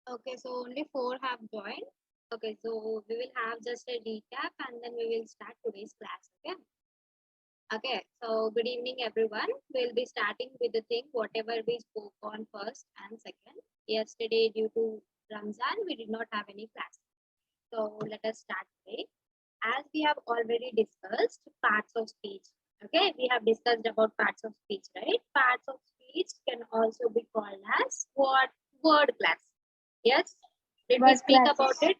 Okay, so only 4 have joined. Okay, so we will have just a recap and then we will start today's class. Okay. Okay, so good evening, everyone. We'll be starting with the thing whatever we spoke on first and second. Yesterday, due to Ramzan, we did not have any class. So let us start today. As we have already discussed parts of speech. Okay, we have discussed about parts of speech, right? Parts of speech can also be called as what? Word class. Yes. Did we Word speak classes. about it?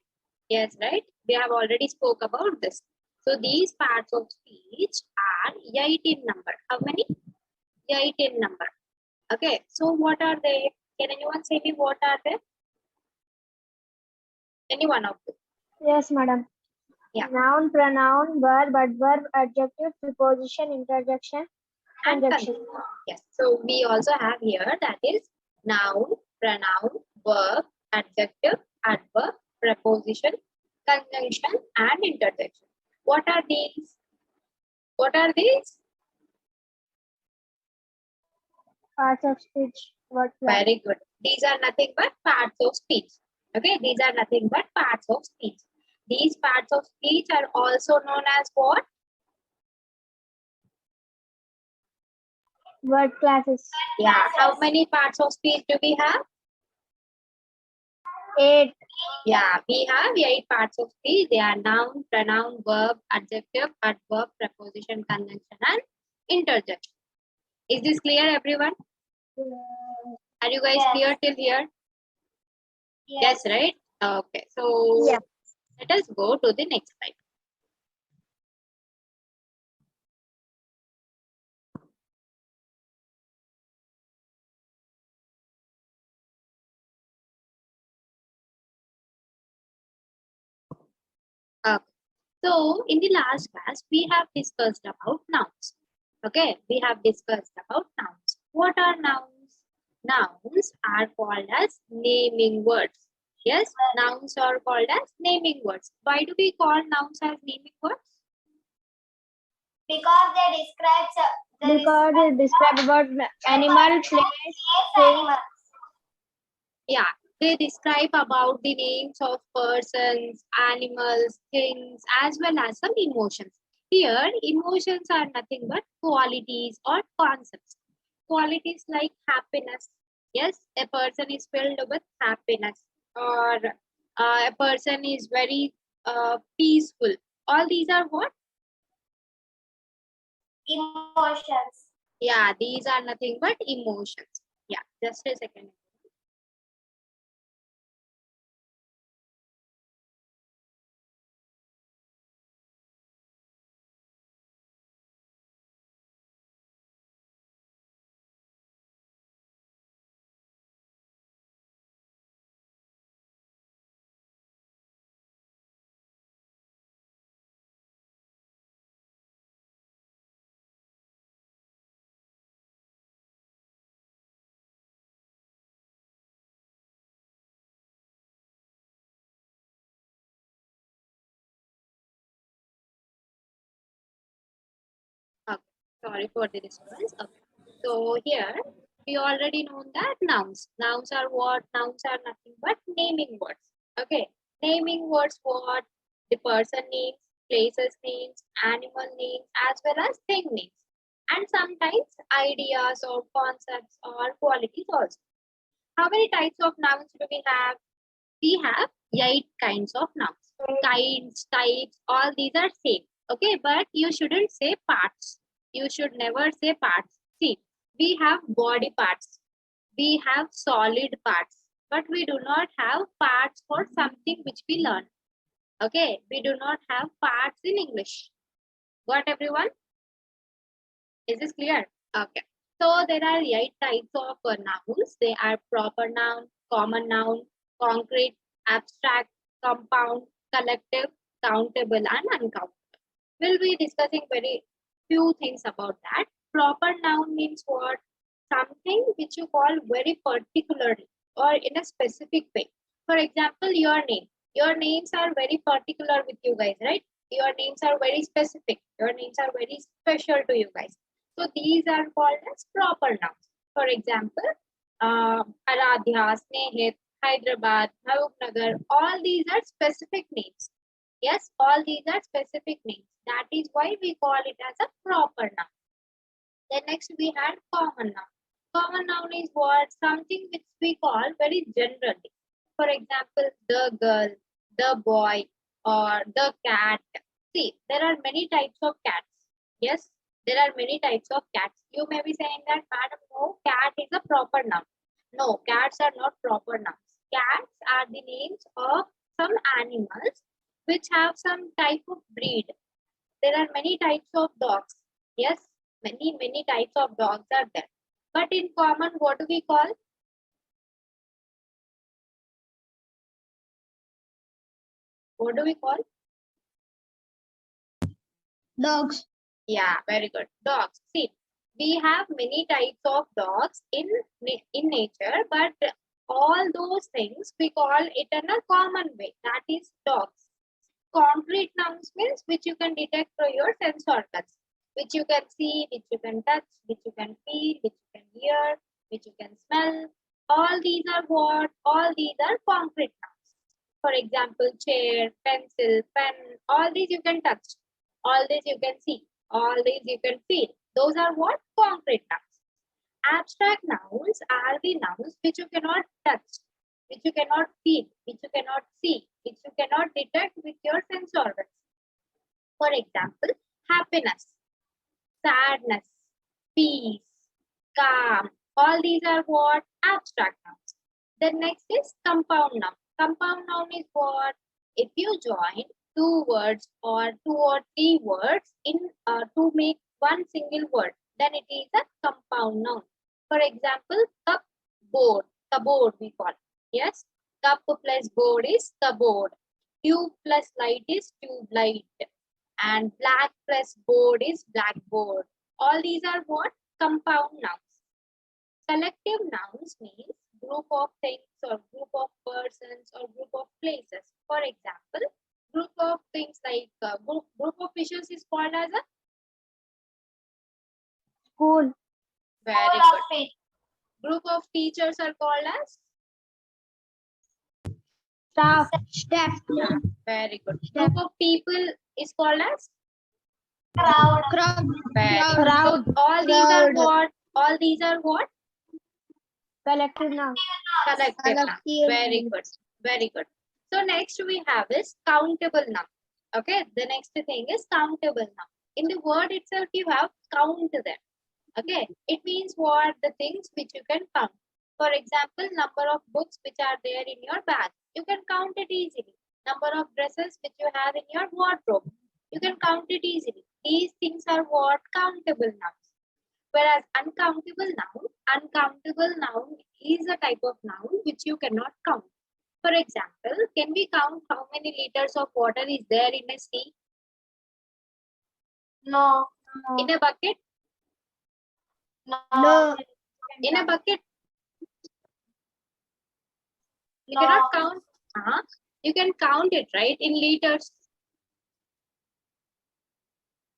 Yes, right? We have already spoke about this. So these parts of speech are 8 in number. How many? 8 in number. Okay. So what are they? Can anyone say me what are they? Any one of them? Yes, madam. Yeah. Noun, pronoun, verb, adverb, adjective, preposition, interjection, And conjunction. yes. So we also have here that is noun, pronoun, verb, adjective, adverb, preposition, conjunction, and interjection. What are these? What are these? Parts of speech. Word class. Very good. These are nothing but parts of speech. Okay, these are nothing but parts of speech. These parts of speech are also known as what? Word classes. Yeah. How many parts of speech do we have? 8. Yeah, we have 8 parts of speech. They are noun, pronoun, verb, adjective, adverb, preposition, conjunction, and interjection. Is this clear, everyone? Are you guys clear till here? Yes, right? Okay, so Yeah. let us go to the next slide. Okay. So in the last class, we have discussed about nouns. Okay, we have discussed about nouns. What are nouns? Nouns are called as naming words. Yes, nouns are called as naming words. Why do we call nouns as naming words? Because they describe Because it describe about animal, place, thing. Yeah, they describe about the names of persons, animals, things, as well as some emotions. Here, emotions are nothing but qualities or concepts. Qualities like happiness. Yes, a person is filled with happiness, or a person is very peaceful. All these are what? emotions. Yeah, these are nothing but emotions. Yeah, just a second. Okay, sorry for the disturbance. Okay. So here we already know that nouns. Nouns are what? Nouns are nothing but naming words. Okay. Naming words what? The person names, places names, animal names, as well as thing names. And sometimes ideas or concepts or qualities also. How many types of nouns do we have? We have 8 kinds of nouns. Kinds, types, all these are same. Okay, but you shouldn't say parts. You should never say parts. See, we have body parts. We have solid parts. But we do not have parts for something which we learn. Okay, we do not have parts in English. Got everyone? Is this clear? Okay. So there are 8 types of nouns. They are proper noun, common noun, concrete, abstract, compound, collective, countable, and uncountable. We'll be discussing very few things about that. Proper noun means what? Something which you call very particularly or in a specific way. For example, your name. Your names are very particular with you guys, right? Your names are very specific. Your names are very special to you guys. So these are called as proper nouns. For example, Aradhya, Snehit, Hyderabad, Mahabubnagar, all these are specific names. Yes, all these are specific names. That is why we call it as a proper noun. Then next we had common noun. Common noun is what? Something which we call very generally. For example, the girl, the boy, or the cat. See, there are many types of cats. Yes, there are many types of cats. You may be saying that, madam, no, cat is a proper noun. No, cats are not proper nouns. Cats are the names of some animals which have some type of breed. There are many types of dogs. Yes, many types of dogs are there. But in common, what do we call? What do we call? Dogs. Yeah, very good. Dogs. See, we have many types of dogs in nature, but all those things we call it in a common way. That is dogs. Concrete nouns means which you can detect through your sense organs, which you can see, which you can touch, which you can feel, which you can hear, which you can smell. All these are what? All these are concrete nouns. For example, chair, pencil, pen, all these you can touch. All these you can see. All these you can feel. Those are what? Concrete nouns. Abstract nouns are the nouns which you cannot touch, which you cannot feel, which you cannot see, which you cannot detect with your sense organs. For example, happiness, sadness, peace, calm. All these are what? Abstract nouns. The next is compound noun. Compound noun is what? If you join two words or two or three words to make one single word, then it is a compound noun. For example, cupboard. Cupboard we call. Yes, cup plus board is cupboard. Tube plus light is tube light. And black plus board is blackboard. All these are what? Compound nouns. Collective nouns means group of things or group of persons or group of places. For example, group of things like group of fishes is called as a School. very All good. of it. Group of teachers are called as Staff. Step. very good. Group of people is called as Crowd. Crowd. very good. Crowd. So all these are Crowd. what? All these are what? Collective noun. Collective noun. Very good. Very good. So next we have is countable noun. Okay. The next thing is countable noun. In the word itself, you have count them. Okay. It means what? The things which you can count. For example, number of books which are there in your bag. You can count it easily. Number of dresses which you have in your wardrobe. You can count it easily. These things are what? Countable nouns. Whereas uncountable noun is a type of noun which you cannot count. For example, can we count how many liters of water is there in a sea? No. In a bucket? No. In a bucket, you No. cannot count. You can count it, right? In liters.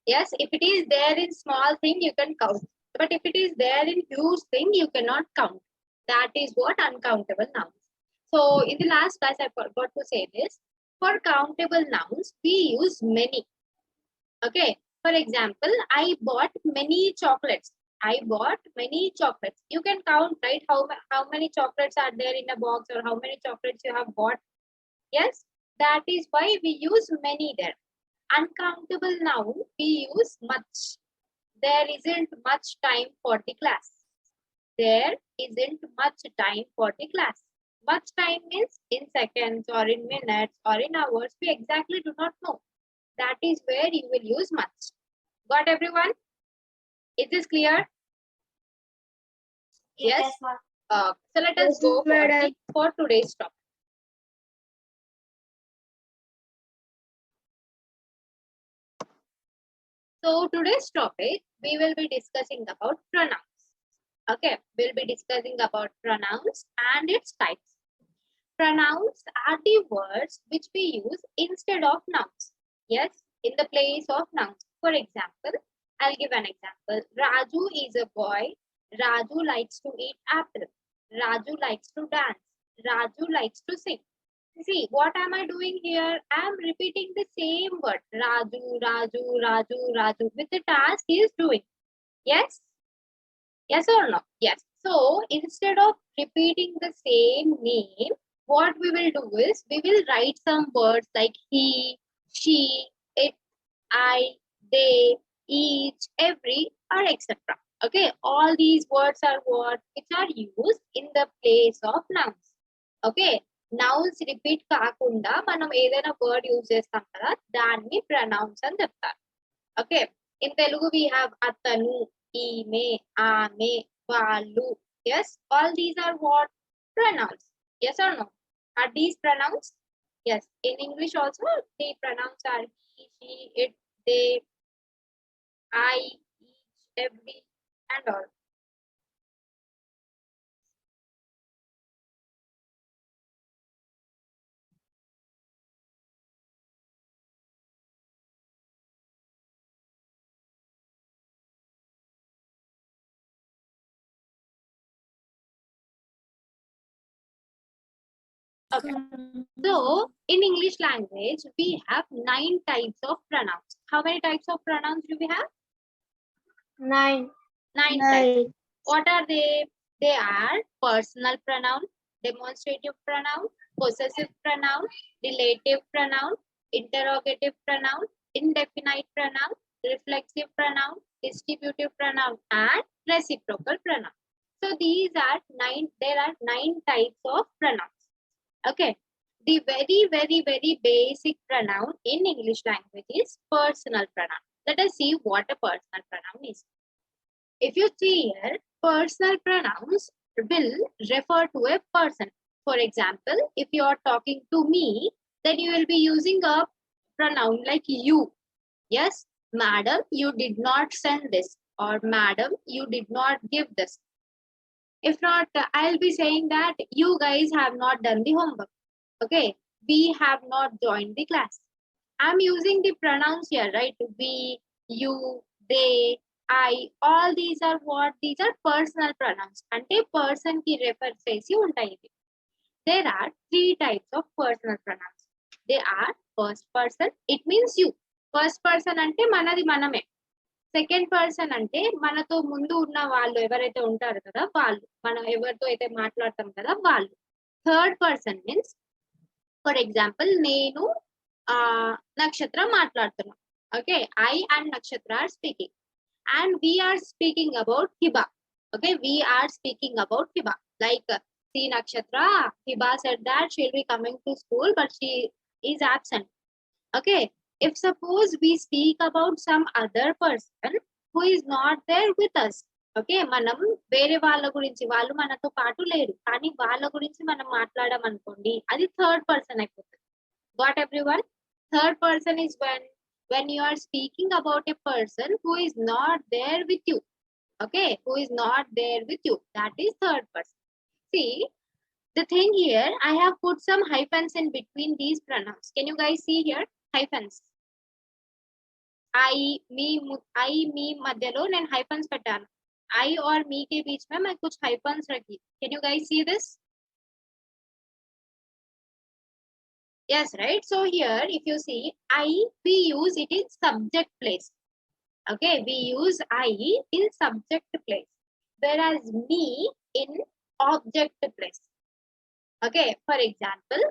Yes, if it is there in small thing, you can count. But if it is there in huge thing, you cannot count. That is what uncountable nouns. So in the last class, I forgot to say this. For countable nouns, we use many. Okay. For example, I bought many chocolates. I bought many chocolates. You can count, right? How many chocolates are there in a box or how many chocolates you have bought. Yes, that is why we use many there. Uncountable noun, we use much. There isn't much time for the class. There isn't much time for the class. Much time means in seconds or in minutes or in hours. We exactly do not know. That is where you will use much. Got everyone? Is this clear? Yes. ma'am. So let us go for today's topic. So today's topic, we will be discussing about pronouns. Okay, we'll be discussing about pronouns and its types. Pronouns are the words which we use instead of nouns. Yes, in the place of nouns. For example, I'll give an example. Raju is a boy. Raju likes to eat apple. Raju likes to dance. Raju likes to sing. See, what am I doing here? I am repeating the same word. Raju, Raju, Raju, Raju. With the task he is doing. Yes? Yes or no? Yes. So, instead of repeating the same name, what we will do is, we will write some words like he, she, it, I, they, each, every, or etc. Okay, all these words are what which are used in the place of nouns. Okay, nouns repeat కాకుండా మనం ఏదైనా word use చేస్తాం కదా దాన్ని pronouns అని చెప్తారు. Okay, in Telugu we have atanu, ఈమె, ఆమె, వాళ్ళు. Yes, all these are what pronouns. Yes or no? Are these pronouns? Yes. In English also the pronouns are he, she, it, they, I, each, every, and all. Okay. So in English language, we have 9 types of pronouns. How many types of pronouns do we have? 9. 9 types. What are they? They are personal pronoun, demonstrative pronoun, possessive pronoun, relative pronoun, interrogative pronoun, indefinite pronoun, reflexive pronoun, distributive pronoun, and reciprocal pronoun. So these are 9. There are 9 types of pronouns. Okay. The very basic pronoun in English language is personal pronoun. Let us see what a personal pronoun is. If you see here, personal pronouns will refer to a person. For example, if you are talking to me, then you will be using a pronoun like you. Yes, madam, you did not send this, or madam, you did not give this. If not, I'll be saying that you guys have not done the homework. Okay, we have not joined the class. I'm using the pronouns here, right? We, you, they, I, all these are what? These are personal pronouns. Ante person ki refer chesi untayi. There are 3 types of personal pronouns. They are first person, it means you. First person ante manadi maname. Second person అంటే మనతో ముందు ఉన్న వాళ్ళు ఎవరైతే ఉంటారు కదా వాళ్ళు మనం ఎవరితో అయితే మాట్లాడతాం కదా వాళ్ళు. Third person means for example నేను నక్షత్ర మాట్లాడుతున్నాం. Okay, I and Nakshatra are speaking and we are speaking about Hiba. Okay, we are speaking about Hiba. Like see Nakshatra, Hiba said that she'll be coming to school but she is absent. Okay, if suppose we speak about some other person who is not there with us, okay, మనం వేరే వాళ్ళ గురించి వాళ్ళు మనతో పాటు లేరు కానీ వాళ్ళ గురించి మనం మాట్లాడమనుకోండి అది థర్డ్ పర్సన్ అయిపోతుంది. Got everyone? Third person is when you are speaking about a person who is not there with you. Okay, who is not there with you, that is third person. See, the thing here, I have put some hyphens in between these pronouns. Can you guys see here? Hyphens. I me మధ్యలో నేను hyphens పెట్టాను. I और me के बीच में मैं कुछ hyphens रखी. Can you guys see this? Yes, right? So here, if you see, I, we use it in subject place. Okay, we use I in subject place, whereas me in object place. Okay, for example,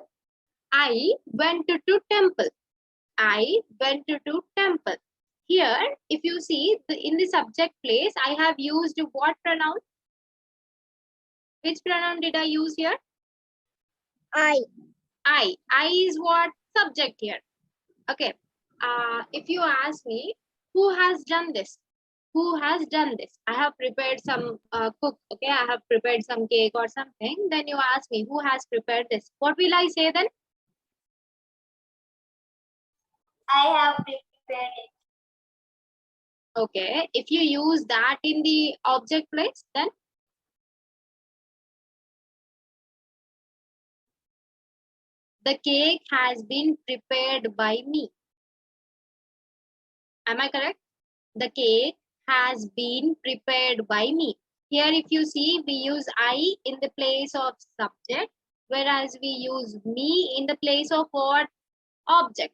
I went to temple. I went to temple. Here, if you see, in the subject place, I have used what pronoun? Which pronoun did I use here? I. I is what? Subject here. Okay. If you ask me, who has done this? Who has done this? I have prepared some cook. Okay, I have prepared some cake or something. Then you ask me, who has prepared this? What will I say then? I have prepared it. Okay, if you use that in the object place, then the cake has been prepared by me. Am I correct? The cake has been prepared by me. Here, if you see, we use I in the place of subject, whereas we use me in the place of what? Object.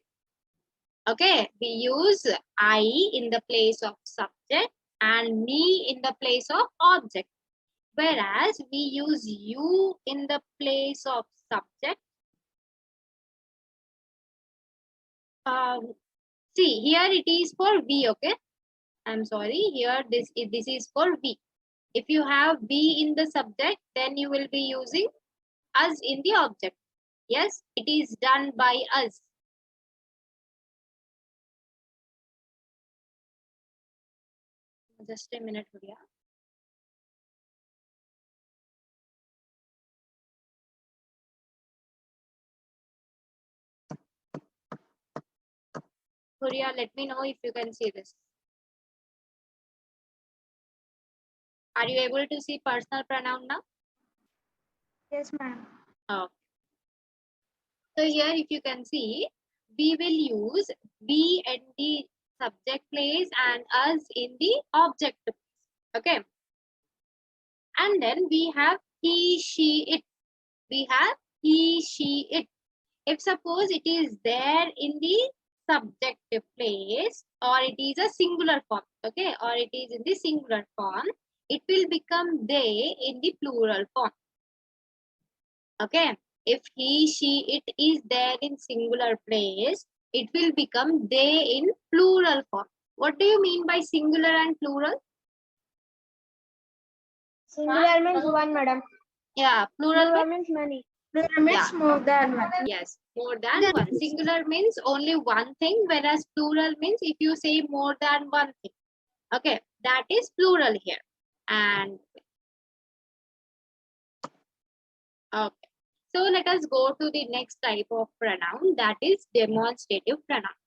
Okay, we use I in the place of subject and me in the place of object. Whereas we use you in the place of subject. See, here it is for we, okay? I'm sorry, here this is for we. If you have we in the subject, then you will be using us in the object. Yes, it is done by us. Just a minute, Huria. Huria, let me know if you can see this. Are you able to see personal pronoun now? Yes, ma'am. Okay. So here, if you can see, we will use we in the subject place and us in the object place. Okay. And then we have he, she, it. We have he, she, it. If suppose it is there in the subjective place or it is a singular form, okay, or it is in the singular form, it will become they in the plural form. Okay, if he, she, it is there in singular place, it will become they in plural form. What do you mean by singular and plural? Singular means one, madam. Yeah, plural Plural means many. Plural means more than one. yes, more than one. Singular means only one thing, whereas plural means if you say more than one thing. Okay, that is plural here. And okay, so let us go to the next type of pronoun, that is demonstrative pronoun.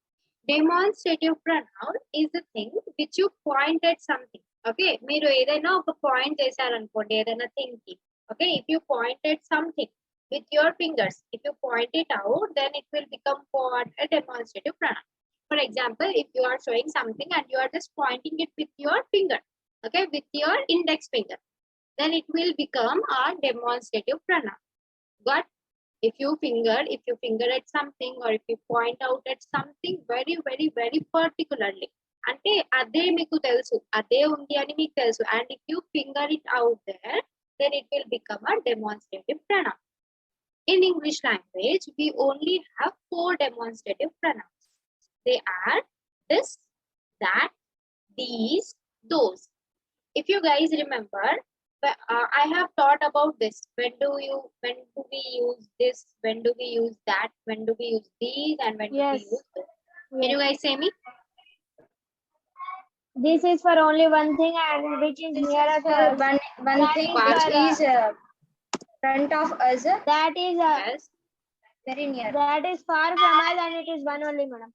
Demonstrative pronoun is the thing which you point at something. Okay, మీరు ఏదైనా ఒక point చేశారనుకోండి ఏదైనా thing కి. Okay, if you point at something with your fingers, if you point it out, then it will become what? A demonstrative pronoun. For example, if you are showing something and you are just pointing it with your finger, okay, with your index finger, then it will become a demonstrative pronoun. But if you finger at something or if you point out at something very particularly, అంటే అదే మీకు తెలుసు, అదే ఉంది అని మీకు తెలుసు, and if you finger it out there, then it will become a demonstrative pronoun. In English language, we only have 4 demonstrative pronouns. They are this, that, these, those. If you guys remember, I have thought about this. When do we use this? When do we use that? When do we use these? And when do we Yes. use this? Can you guys say me? This is for only one thing and which is nearer to us. One That thing is which for, is front of us, that is Yes. very near. that is far from us and it is one only, madam.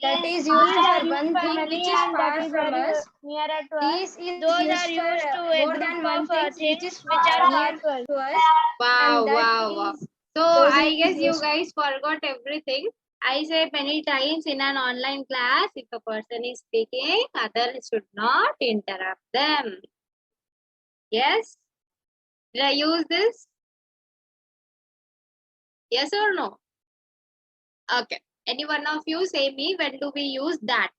That is These used are for used one for thing many which is and that far is from very us. nearer to us. These is Those used are for used to a more group than one of thing which things is which are near far to us. to us. Wow, And that wow. is So those I is guess you used. guys forgot everything. I say many times in an online class, if a person is speaking, others should not interrupt them. Yes? Did I use this? Yes or no? Okay. Any one of you say me, when do we use that?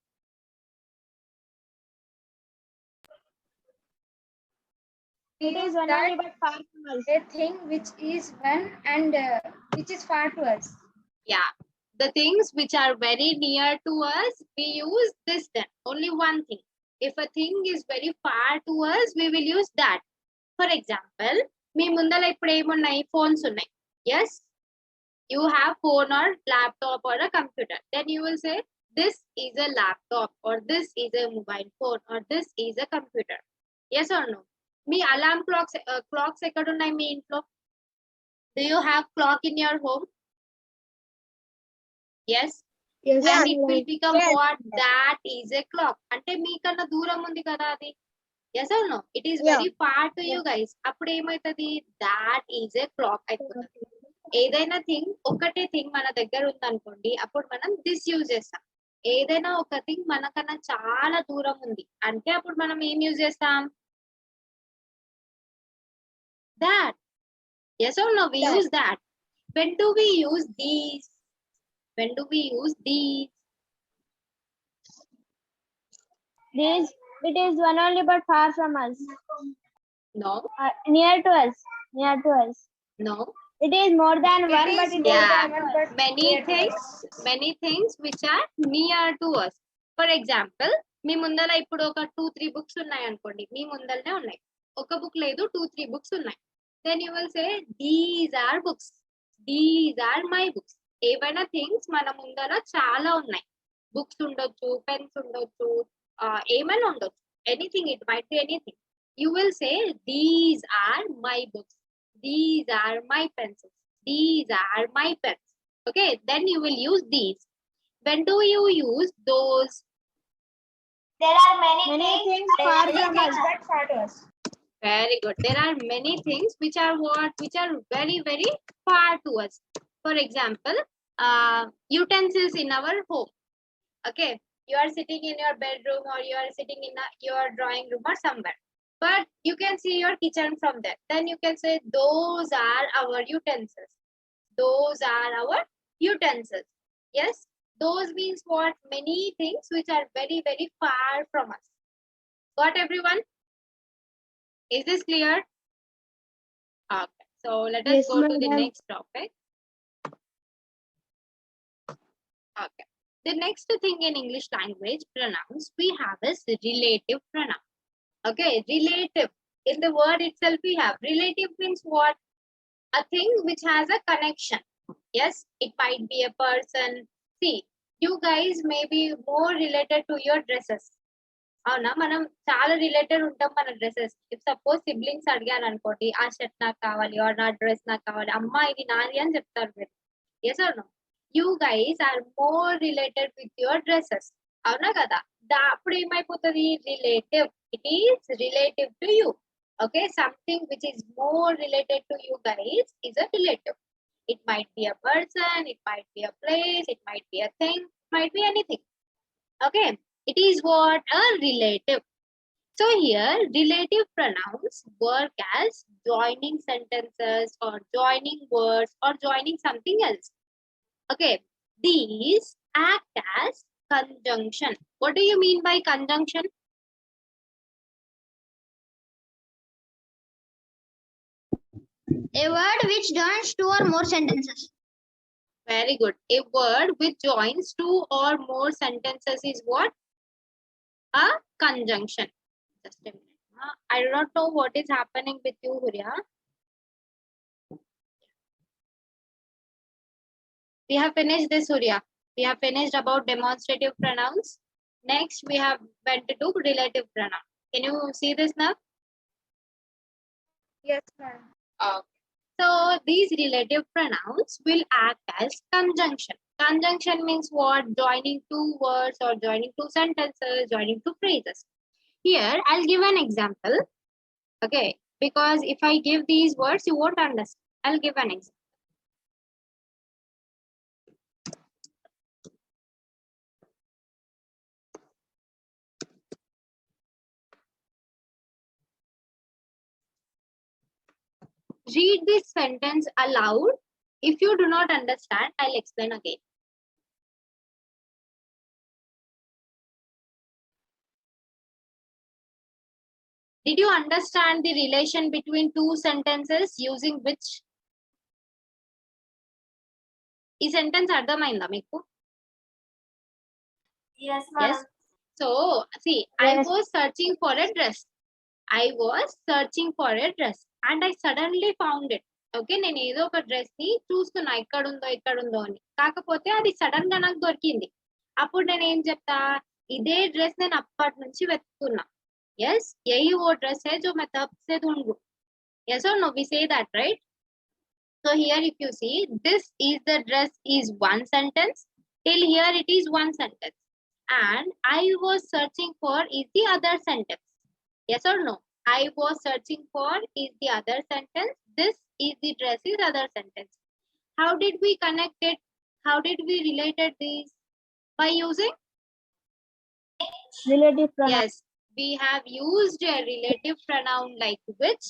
It is one that only but far from us. a thing which is one and which is far to us. Yeah. The things which are very near to us, we use this then. Only one thing. If a thing is very far to us, we will use that. For example, మీ ముందర ఇప్పుడు ఏమున్నాయి phones ఉన్నాయి. Yes? You have phone or laptop or a computer. Then you will say, this is a laptop or this is a mobile phone or this is a computer. Yes or no? Me alarm clocks ఎక్కడ ఉన్నాయి మీ ఇంట్లో? Do you have clock in your home? Yes. Yes. And it will become Yes. what? That is a clock. అంటే మీకన్నా దూరం ఉంది కదా అది. Yes or no? It is Yeah. very far to you guys. అప్పుడు ఏమవుతుంది? That is a clock అయిపోతుంది. ఏదైనా థింగ్ ఒకటే థింగ్ మన దగ్గర ఉందనుకోండి, అప్పుడు మనం దిస్ యూజ్ చేస్తాం. ఏదైనా ఒక థింగ్ మనకన్నా చాలా దూరం ఉంది అంటే అప్పుడు మనం ఏం యూజ్ చేస్తాం? That. Yes or no? We use that. When do we use these? When do we use these? This, it is one only but far from us. No, Near to us. Near to us. no. It is more than It one, is but it more is Yeah, than one, but many near to us. things which are near to us. For example, మీ ముందర ఇప్పుడు ఒక 2-3 books ఉన్నాయి అనుకోండి, మీ ముందరనే ఉన్నాయి. ఒక book లేదు, 2-3 books ఉన్నాయి. Then you will say these are books. These are my books. ఏవైనా థింగ్స్ మన ముందర చాలా ఉన్నాయి. బుక్స్ ఉండొచ్చు, పెన్స్ ఉండొచ్చు, ఏమైనా ఉండొచ్చు. Anything, it might be anything. You will say these are my books. These are my pencils. These are my pens. Okay, then you will use these. When do you use those? There are many things far from us. But far to us. Very good. There are many things which are what? Which are very, very far to us. For example, utensils in our home. Okay, you are sitting in your bedroom or you are sitting in your drawing room or somewhere. But you can see your kitchen from there. Then you can say those are our utensils. Those are our utensils. Yes, those means what? Many things which are very, very far from us. Got everyone? Is this clear? Okay, so let us Yes, go to the madam. next topic. Okay, the next thing in English language pronouns we have is relative pronoun. Okay, relative. In the word itself we have relative means what? A thing which has a connection. Yes, it might be a person. See, you guys may be more related to your dresses. అవునా, మనం చాలా related ఉంటాం మన dresses. If suppose siblings అడిగారు అనుకోండి, ఆ shirt నాకు కావాలి ఆర్ నా డ్రెస్ నాకు కావాలి, అమ్మా ఇది నాది అని చెప్తారు మీరు. Yes or no? You guys are more related with your dresses. అవునా కదా? అప్పుడు ఏమైపోతుంది? Relative. It is relative to you. Okay, something which is more related to you guys is a relative. It might be a person, it might be a place, it might be a thing, it might be anything. Okay, it is what? A relative. So here, relative pronouns work as joining sentences or joining words or joining something else. Okay, these act as conjunction. What do you mean by conjunction? A word which joins two or more sentences. Very good. A word which joins two or more sentences is what? A conjunction. Just a minute. I do not know what is happening with you, Hurya. We have finished this, Hurya. We have finished about demonstrative pronouns. Next, we have went to relative pronoun. Can you see this now? Yes, ma'am. Okay. So these relative pronouns will act as conjunction. Conjunction means what? Joining two words or joining two sentences, joining two phrases. Here, I'll give an example. Okay, because if I give these words, you won't understand. I'll give an example. Read this sentence aloud. If you do not understand, I'll explain again. Did you understand the relation between two sentences using which? ఈ sentence అర్థమైందా మీకు? Yes, Yes. So, see, I Yes. was searching for a dress. I was searching for a dress and I suddenly found it. Okay, నేను ఏదో ఒక dress ని చూస్తున్నా ఎక్కడుందో అని. కాకపోతే అది సడన్ గా నాకు దొరికింది. అప్పుడు నేను ఏం చెప్తా? ఇదే డ్రెస్ నేను అప్పటి నుంచి వెతుకుతున్నా. ఎస్, యही वो ड्रेस है जो मैं तब से ढूंढ. Yes or no? We say that, right? So here if you see, this is the dress is one sentence. Till here it is one sentence. And I was searching for is the other sentence. Yes or no? I was searching for is the other sentence. This is the dress is other sentence. How did we connect it? How did we related these? By using? Relative pronoun. Yes, we have used a relative pronoun like which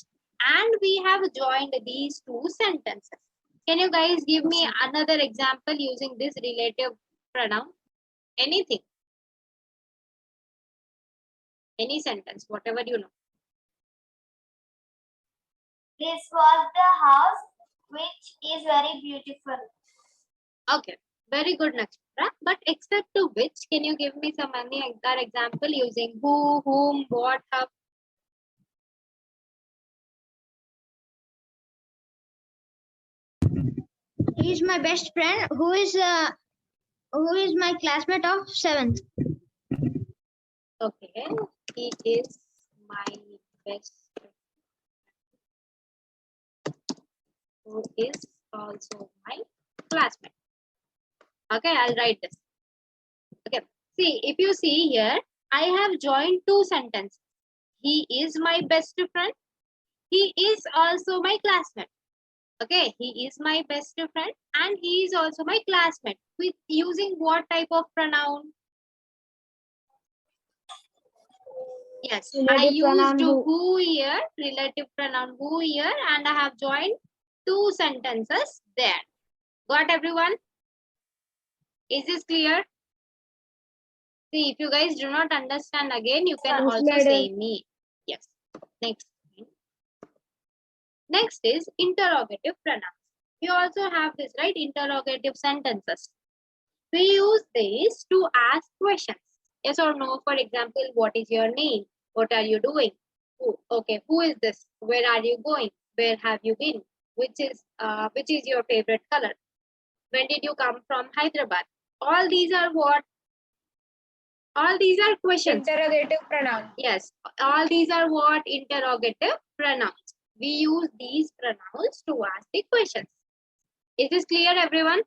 and we have joined these two sentences. Can you guys give me another example using this relative pronoun? Anything? Any sentence, whatever you know. This was the house which is very beautiful. Okay, very good, Nakshatra. But except to which, can you give me some other example using who, whom, what, how? He is my best friend who is my classmate of 7th. Okay, he is my best friend who is also my classmate. Okay, I'll write this. Okay, see, if you see here, I have joined two sentences. He is my best friend. He is also my classmate. Okay, he is my best friend and he is also my classmate. With using what type of pronoun? Yes, I Relative pronoun used who. who here, relative pronoun who here, and I have joined two sentences there. Got everyone? Is this clear? See, if you guys do not understand again, you can also say me. Yes. Next. Next is interrogative pronouns. We also have this, right? Interrogative sentences. We use these to ask questions. Yes or no? For example, what is your name? What are you doing? Okay, who is this? Where are you going? Where have you been? Which is your favorite color? When did you come from Hyderabad? All these are what? All these are questions. Interrogative pronoun. Yes, all these are what? Interrogative pronouns. We use these pronouns to ask the questions. Is this clear, everyone?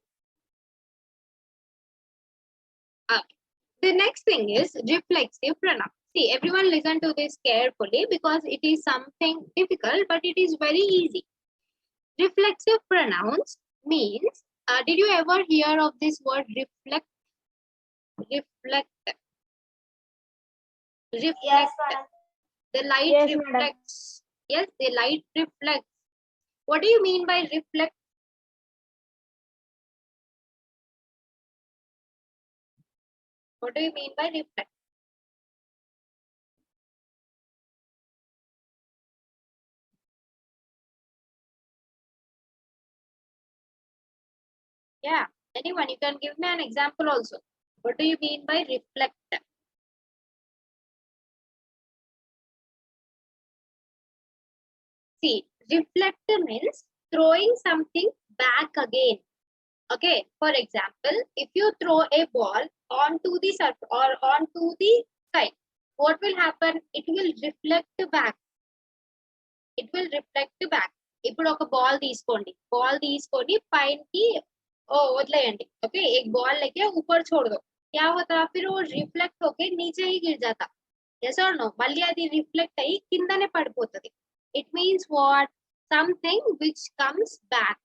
Okay. The next thing is reflexive pronoun. See, everyone listen to this carefully because it is something difficult, but it is very easy. Reflexive pronouns means, did you ever hear of this word reflect? Reflect. Reflect. Yes, The light yes, reflects. Yes, the light reflects. What do you mean by reflect? What do you mean by reflect? Yeah, anyone, you can give me an example also. What do you mean by reflect? See, reflect means throwing something back again. Okay, for example, if you throw a ball onto the surface or onto the sky, what will happen? It will reflect back. It will reflect back. ఇప్పుడు ఒక ball తీసుకోండి పైనకి వదిలేయండి okay एक ball लेके ऊपर छोड़ दो क्या होता फिर वो रिफ्लेक्ट होके नीचे ही गिर जाता yes or no మళ్ళీ అది రిఫ్లెక్ట్ అయ్యి కిందనే పడిపోతది it means what something which comes back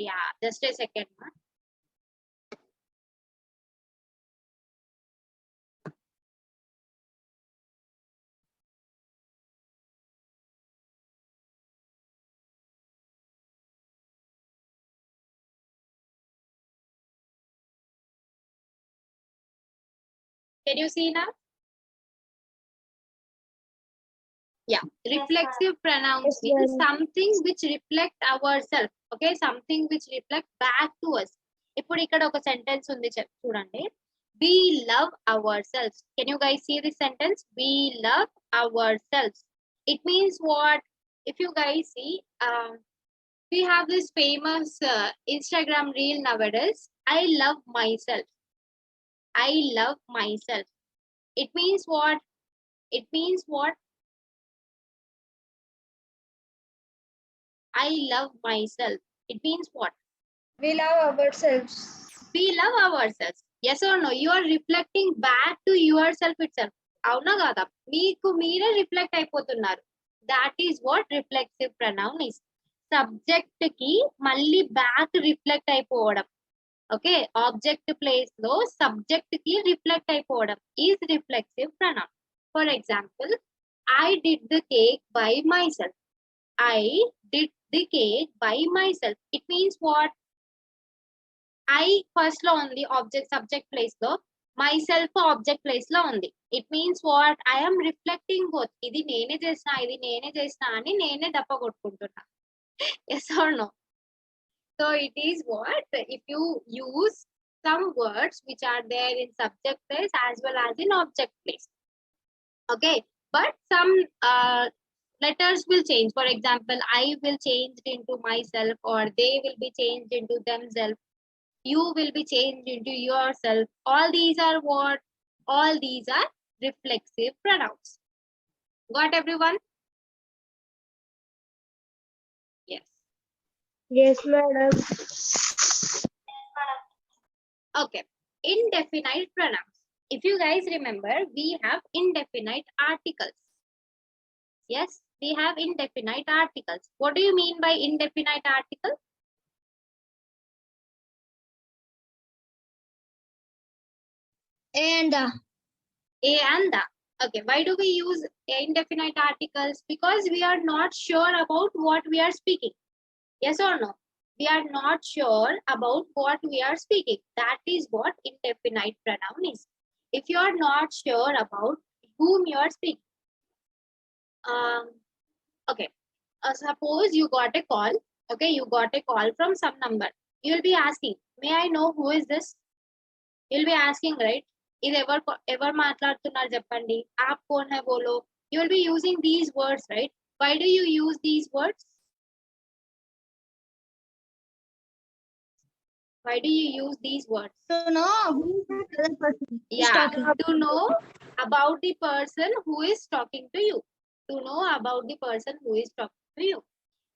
yeah just a second can you see now yeah reflexive pronouns means something which reflect ourselves okay something which reflect back to us ఇప్పుడు ఇక్కడ ఒక sentence ఉంది చూడండి we love ourselves can you guys see this sentence we love ourselves it means what if you guys see we have this famous Instagram reel nowadays I love myself it means what I love myself. It means what? We love ourselves. We love ourselves. Yes or no? You are reflecting back to yourself itself. అవునా కాదా మీకు మీరే reflect అయిపోతున్నారు that is what reflexive pronoun is subject కి మళ్ళీ back reflect అయిపోవడం okay object place లో subject కి రిఫ్లెక్ట్ అయిపోవడం is reflexive pronoun for example I did the cake by my self I did the cake by myself. It means what? I first lo only object subject place lo, myself object place lo undi. It means what? I am reflecting both. Idi nene chesna ani nene dappa kottukuntunna. Yes or no? So it is what? If you use some words which are there in subject place as well as in object place. Okay, but some letters will change. For example, I will change into myself, or they will be changed into themselves. You will be changed into yourself. All these are what? All these are reflexive pronouns. Got everyone? Yes. Yes, madam. Okay. Indefinite pronouns. If you guys remember, we have indefinite articles. Yes, we have indefinite articles. What do you mean by indefinite article? And A and the. Okay, why do we use indefinite articles? Because we are not sure about what we are speaking. Yes or no? We are not sure about what we are speaking. That is what indefinite pronoun is. If you are not sure about whom you are speaking. Okay. Suppose you got a call. Okay, you got a call from some number. You will be asking, may I know who is this? You will be asking, right? ఇది ఎవరు మాట్లాడుతున్నారు చెప్పండి आप कौन है बोलो. You will be using these words, right? Why do you use these words? Why do you use these words? to know who the other person is Yeah, talking. to know about the person who is talking to you. To know about the person who is talking to you.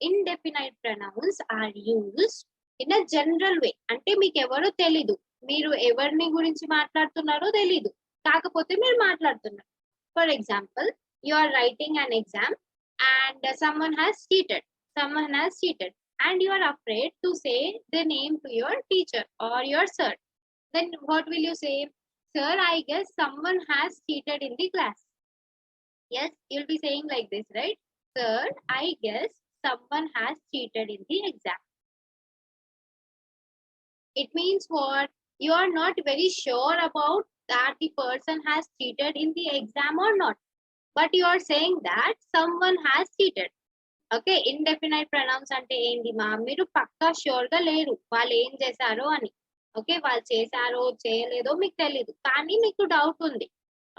Indefinite pronouns are used in a general way. అంటే మీకు ఎవరో తెలీదు, మీరు ఎవరిని గురించి మాట్లాడుతున్నారో తెలీదు, కాకపోతే మీరు మాట్లాడుతున్నారు. For example, you are writing an exam and someone has cheated and you are afraid to say the name to your teacher or your sir. Then what will you say? Sir, I guess someone has cheated in the class. Yes, you'll be saying like this, right? Sir, I guess someone has cheated in the exam. It means what? You are not very sure about that the person has cheated in the exam or not, but you are saying that someone has cheated. Okay, indefinite pronouns ante ఏంటి మా, మీరు పక్కా sure గా లేరు వాళ్ళు ఏం చేశారో అని. Okay, వాళ్ళు చేశారో చేయలేదో మీకు తెలీదు, కానీ మీకు డౌట్ ఉంది.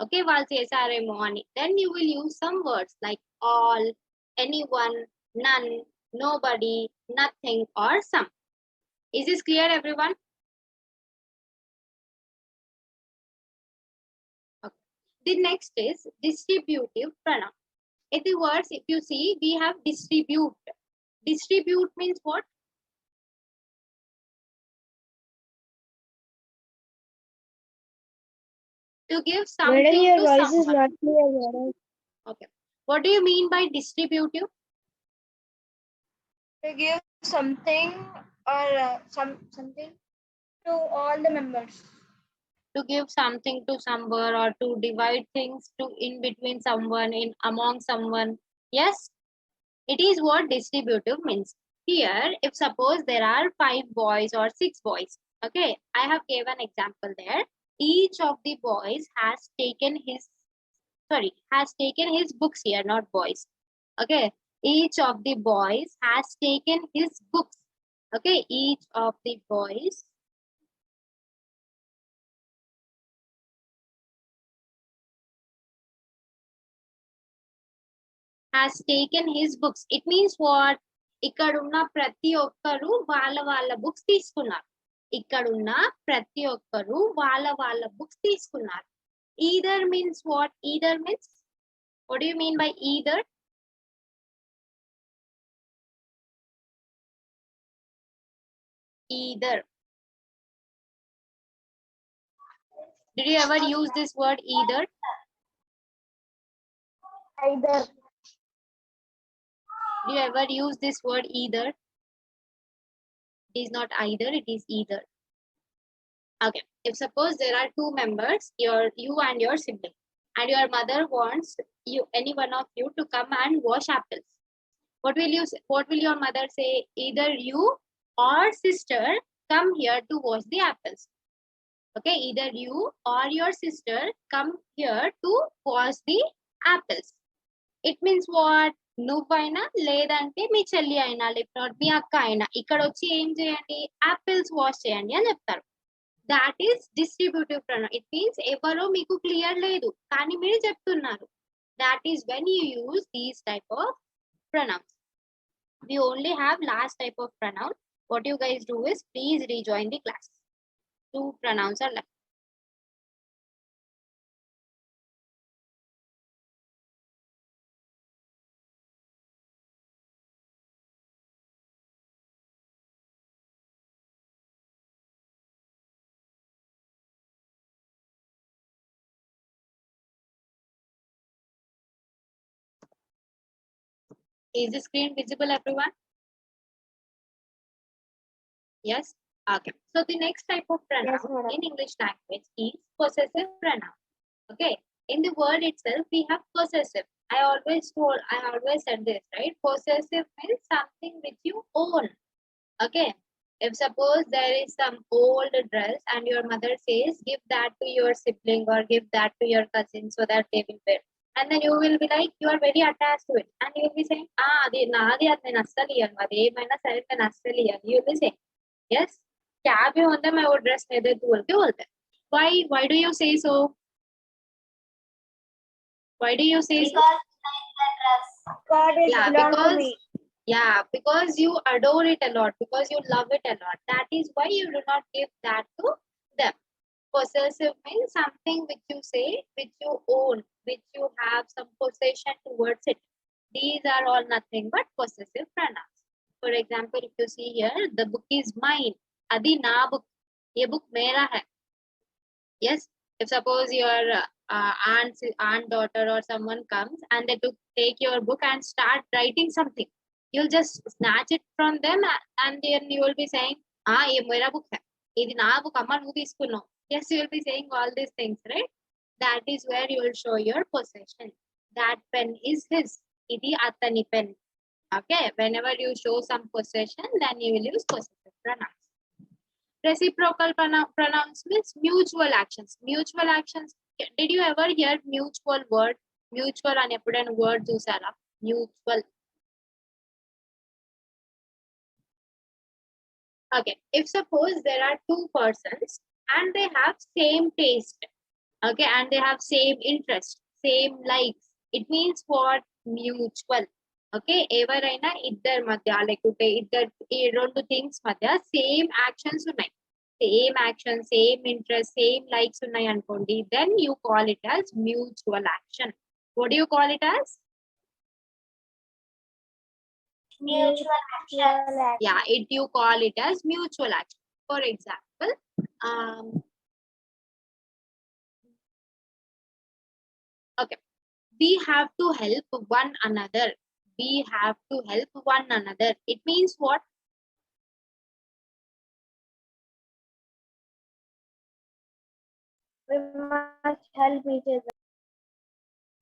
ఓకే, వాళ్ళు చేశారేమో అని. Then you will use some words like all, anyone, none, nobody, nothing, or some. Is this clear, everyone? Okay. The next is distributive pronoun. In the words, if you see, we have distribute. Distribute means what? To give something Madam, your to voice is someone. not clear, madam. Okay. What do you mean by distributive? To give something or something to all the members. To give something to someone, or to divide things to in between someone, in among someone. Yes, it is what distributive means. Here, if suppose there are 5 boys or 6 boys, okay, I have given example there. Each of the boys has taken his books here, not boys. Okay, each of the boys has taken his books. Okay, each of the boys has taken his books. It means what? ఇక్కడున్న ప్రతి ఒక్కరు వాళ్ళ books తీసుకున్నారు. ఇక్కడున్న ప్రతి ఒక్కరు వాళ్ళ books తీసుకున్నారు. Either means what? Either means, what do you mean by either? Either. Did you ever use this word either? Either. Do you ever use this word either? It is not either, it is either. Okay, if suppose there are 2 members, you and your sibling, and your mother wants you, any one of you, to come and wash apples. What will you say? What will your mother say? Either you or sister come here to wash the apples. Okay, either you or your sister come here to wash the apples. It means what? నువ్వైనా లేదంటే మీ చెల్లి అయినా లేకపోతే మీ అక్క అయినా ఇక్కడ వచ్చి ఏం చేయండి యాపిల్స్ వాష్ చేయండి అని చెప్తారు. That is distributive pronoun. It means ఎవరో మీకు క్లియర్ లేదు కానీ మీరు చెప్తున్నారు. That is when you use these type of pronouns. We only have last type of pronoun. What you guys do is please rejoin the class. 2 pronouns are left. Is the screen visible, everyone? Yes? Okay. So the next type of pronoun Yes, madam. in English language is possessive pronoun. Okay. In the word itself, we have possessive. I always said this, right? Possessive means something which you own. Okay. If suppose there is some old dress and your mother says, give that to your sibling or give that to your cousin so that they will wear. And then you will be like, you are very attached to it. And you will be saying, adi naadi adne nassaliyan, ademaina sare me nassaliyan. You will be saying, yes, क्या भी होता है मैं वो dress नहीं दे तू बोल के बोलते हैं. Why do you say so? Why do you say so? God is Yeah, belong to because me. yeah, because you adore it a lot, because you love it a lot. That is why you do not give that to them. Possessive means something which you say, which you own, which you have some possession towards it. These are all nothing but possessive pronouns. For example, if you see here, the book is mine. Adi na book. Ye book mera hai. Yes. If suppose your aunt, daughter, or someone comes and they take your book and start writing something, you'll just snatch it from them and then you will be saying, ye mera book hai. Idi na book amma nu తీసుకున్నావు. Yes, you will be saying all these things, right? That is where you will show your possession. That pen is his. Idi atani pen. Okay, whenever you show some possession, then you will use possessive pronouns. Reciprocal pronouns means mutual actions. Mutual actions. Did you ever hear mutual word? Mutual and eppudana word chusara. Mutual. Okay. If suppose there are two persons and they have same taste. Okay, and they have same interest, same likes. It means what? Mutual. Okay, ఎవరైనా ఇద్దరి మధ్య లేకుంటే ఇద్దరు ఈ రెండు things మధ్య same actions ఉన్నాయి, same action, same interest, same likes ఉన్నాయి అనుకోండి, then you call it as mutual action. What do you call it as? Mutual action. Yeah, you call it as mutual action. For example, okay, we have to help one another. We have to help one another. It means what? We must help each other.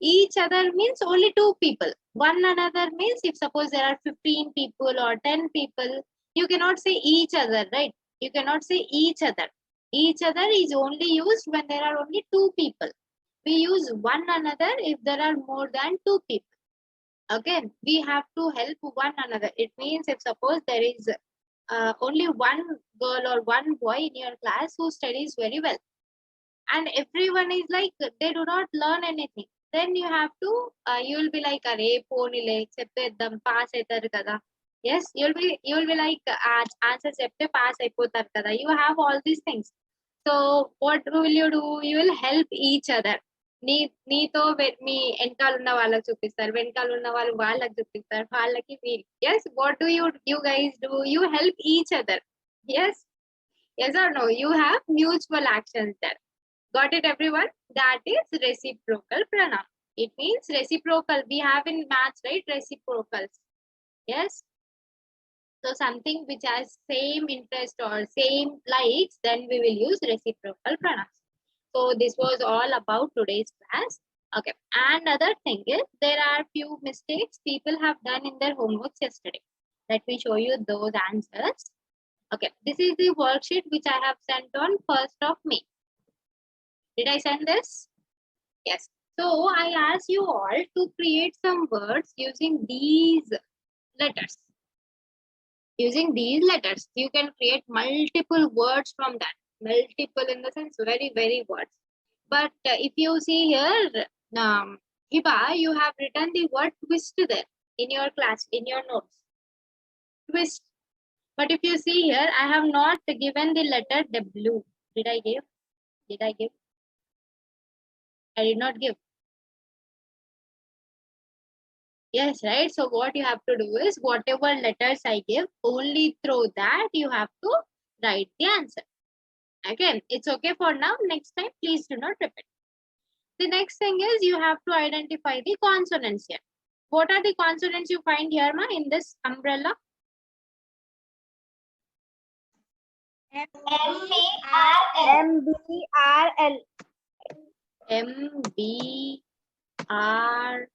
Each other means only two people. One another means if suppose there are 15 people or 10 people, you cannot say each other, right? You cannot say each other. Each other is only used when there are only two people. We use one another if there are more than two people. Okay, we have to help one another. It means if suppose there is only one girl or one boy in your class who studies very well, and everyone is like they do not learn anything, then you have to you will be like array ponile cheppedam pass aitaru kada. Yes, you will be like answer chepte pass అయిపోతారు kada. You have all these things. So what will you do? You will help each other. నీతో మీ వెనకాల ఉన్న వాళ్ళకి చూపిస్తారు, వెనకాల ఉన్న వాళ్ళు వాళ్ళకి చూపిస్తారు, వాళ్ళకి మీరు. Yes, what do you guys do? You help each other. Yes, yes or no? You have mutual actions there. Got it, everyone? That is reciprocal pronoun. It means reciprocal. We have in maths, right? Reciprocals. Yes. So something which has same interest or same likes, then we will use reciprocal pronouns. So this was all about today's class. Okay. And other thing is there are few mistakes people have done in their homeworks yesterday. Let me show you those answers. Okay. This is the worksheet which I have sent on 1st of May. Did I send this? Yes. So I ask you all to create some words using these letters. Using these letters, you can create multiple words from that. Multiple in the sense very words. But if you see here, Hiba, you have written the word twist there in your class, in your notes. Twist. But if you see here, I have not given the letter W. Did I give? Did I give? I did not give. Yes, right? So what you have to do is whatever letters I give, only through that you have to write the answer. Again, it's okay for now. Next time, please do not repeat. The next thing is you have to identify the consonants here. What are the consonants you find here, ma, in this umbrella? M-B-R-L. M, B, R,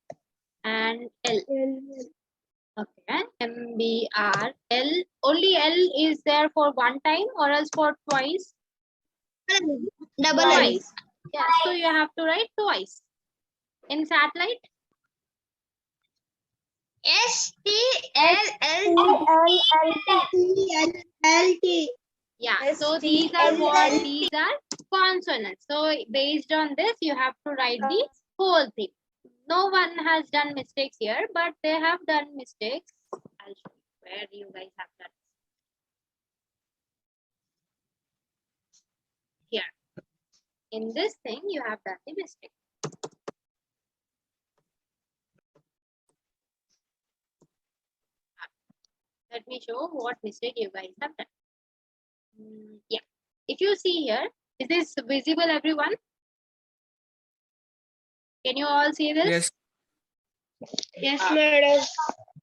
and L. Okay, M, B, R, L. Only L is there for one time or else for twice? Double L. Twice. Yeah, so you have to write twice. In satellite? S-T-L-L-T. Yeah, so these are what? These are consonants. So based on this, you have to write the whole thing. No one has done mistakes here, but they have done mistakes. I'll show you where you guys have done. Here. In this thing, you have done the mistake. Let me show what mistake you guys have done. Yeah. If you see here, is this visible, everyone? Can you all see this? Yes. Yes, madam.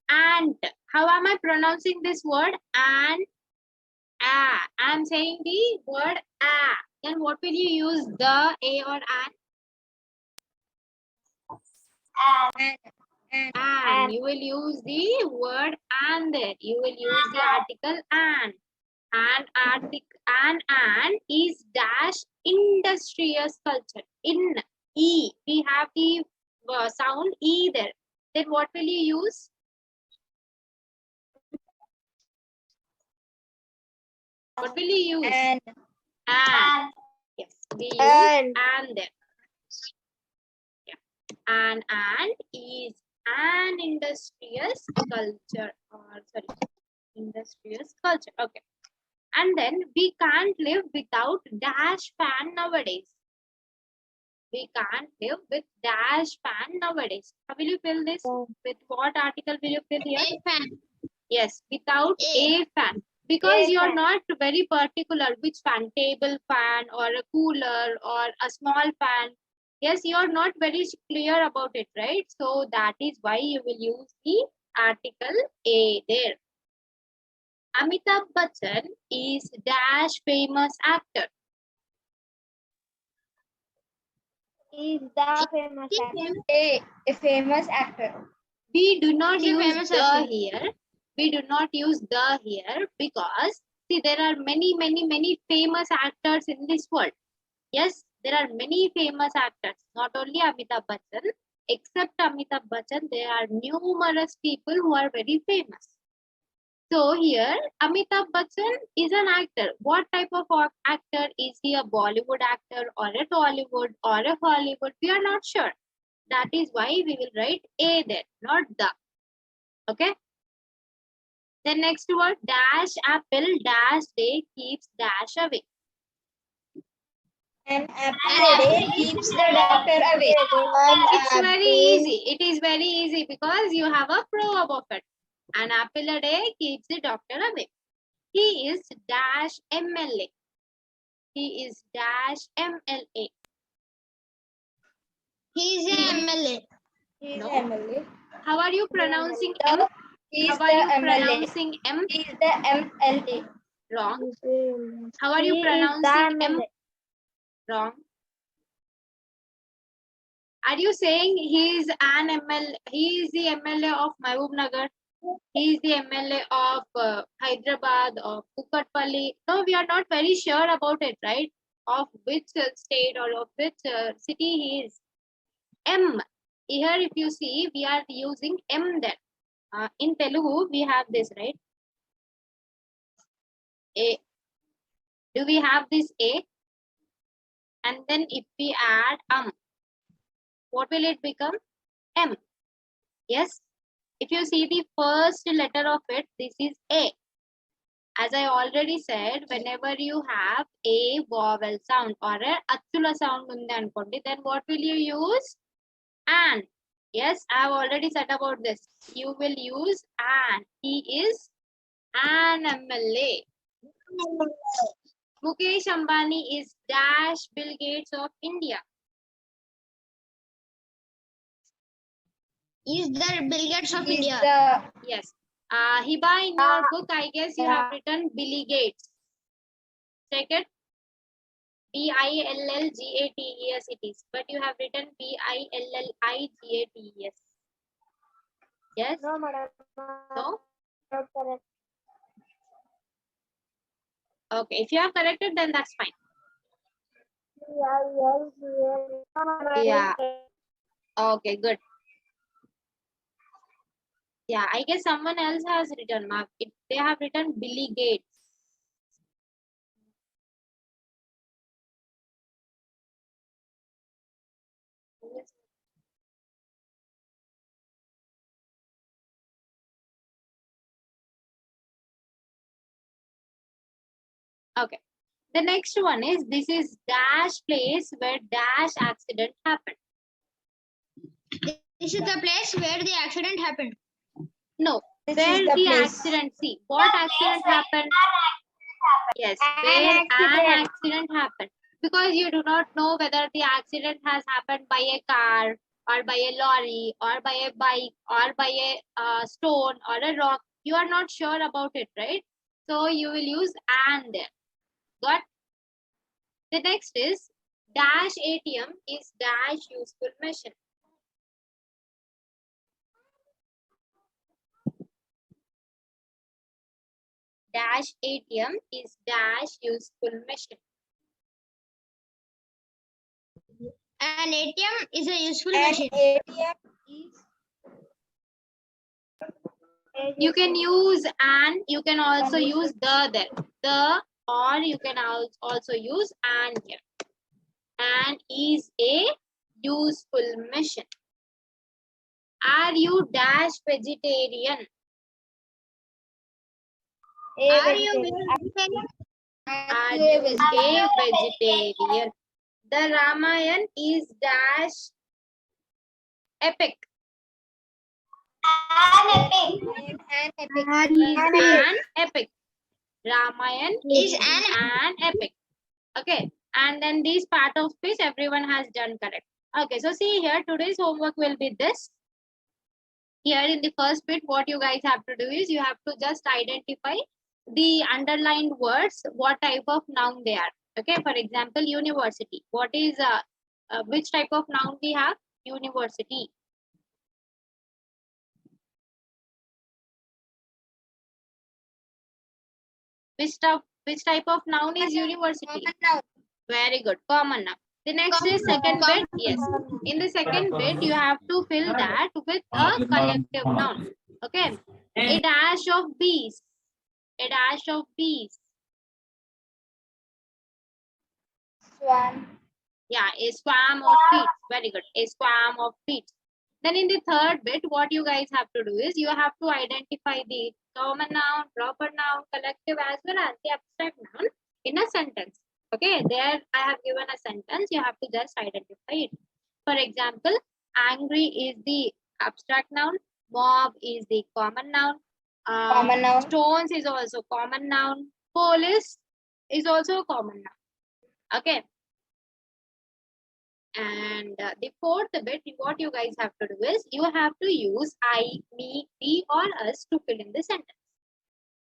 And how am I pronouncing this word? And I'm saying the word a. Then what will you use? The, a, or an? And you will use the word and there. You will use the article and. And is dash industrious culture. In E. We have the sound E there. Then what will you use? What will you use? And. Yes, we use And. there. Yeah. And is an industrious culture, or sorry, industrious culture. Okay. And then we can't live without dash fan nowadays. We can't live with dash fan nowadays. How will you fill this? With what article will you fill here? A fan. Yes, without A. a fan. Because A you're fan. not very particular which fan, table fan or a cooler or a small fan. Yes, you're not very clear about it, right? So that is why you will use the article a there. Amitabh Bachchan is dash famous actor. Is the famous actor. A famous actor. We do not He's a use famous the actor. here. We do not use the here because see there are many famous actors in this world. Yes, there are many famous actors. Not only Amitabh Bachchan, except Amitabh Bachchan, there are numerous people who are very famous. So here, Amitabh Bachchan is an actor. What type of actor? Is he a Bollywood actor or a Tollywood or a Hollywood? We are not sure. That is why we will write a there, not the. Okay. The next word, dash apple, dash day keeps dash away. An apple a day keeps the doctor away. It's very easy. It is very easy because you have a proverb of it. An apple a day keeps the doctor away. He is dash MLA. He is dash MLA. He's a MLA. He's No. MLA. How are you pronouncing M? He's How the are you MLA. pronouncing M? He's the MLA. Wrong. How are you He is the pronouncing M? MLA. Wrong. Are you saying he is an ML? He is the MLA of Mahbub Nagar. He is the MLA of Hyderabad, of Kukatpalli. No, we are not very sure about it, right? Of which state or of which city he is. M. Here, if you see, we are using M there. In Telugu, we have this, right? A. Do we have this A? And then if we add what will it become? M. Yes. If you see the first letter of it, this is A. As I already said, whenever you have a vowel sound or a achula sound undi anukondi, then what will you use? An. Yes, I have already said about this. You will use an. He is an MLA. Mukesh Ambani is dash Bill Gates of India. Is there Bill Gates of Is India? the Yes. Hiba, in your book, I guess you have written Billy Gates. Check it. Billgates it is, but you have written Billigates. Yes? no, madam. No? Not correct. Okay, if you have corrected, then that's fine. Yeah. Okay, good. Yeah, I guess someone else has written. They have written Billy Gates. Okay. The next one is, this is dash place where dash accident happened. This is the place where the accident happened. No, This where is the the place. accident, see, what accident happened? Yes, An where an accident. accident happened. Because you do not know whether the accident has happened by a car or by a lorry or by a bike or by a stone or a rock. You are not sure about it, right? So you will use and there. Got? The next is dash ATM is dash useful machine. Dash ATM is dash useful machine. An ATM is a useful An machine. ATM is You can use and, you can also use the there. The, or you can also use and here. And is a useful machine. Are you dash vegetarian? Are you vegetarian? Are you a vegetarian? The Ramayana is dash epic. an epic. An epic. Ramayana Is is an an epic. Okay. And then this part of speech everyone has done correct. Okay. So see here, today's homework will be this. Here in the first bit, what you guys have to do is you have to just identify the underlined words, what type of noun they are. Okay. For example, university. What is which type of noun we have? University. Which type of noun is university? Common noun. Very good. Common noun. The next is second bit. Yes. In the second bit, you have to fill that with a collective noun. Okay. A dash of bees. A dash of bees. Swan. Yeah, a swarm of bees. Very good. A swarm of bees. Then in the third bit, what you guys have to do is you have to identify the common noun, proper noun, collective as well as the abstract noun in a sentence. Okay, there I have given a sentence. You have to just identify it. For example, angry is the abstract noun, mob is the common noun, Common noun. stones is also common noun, police is also a common noun. Okay. And the fourth bit, what you guys have to do is you have to use I, me, we, or us to fill in the sentence.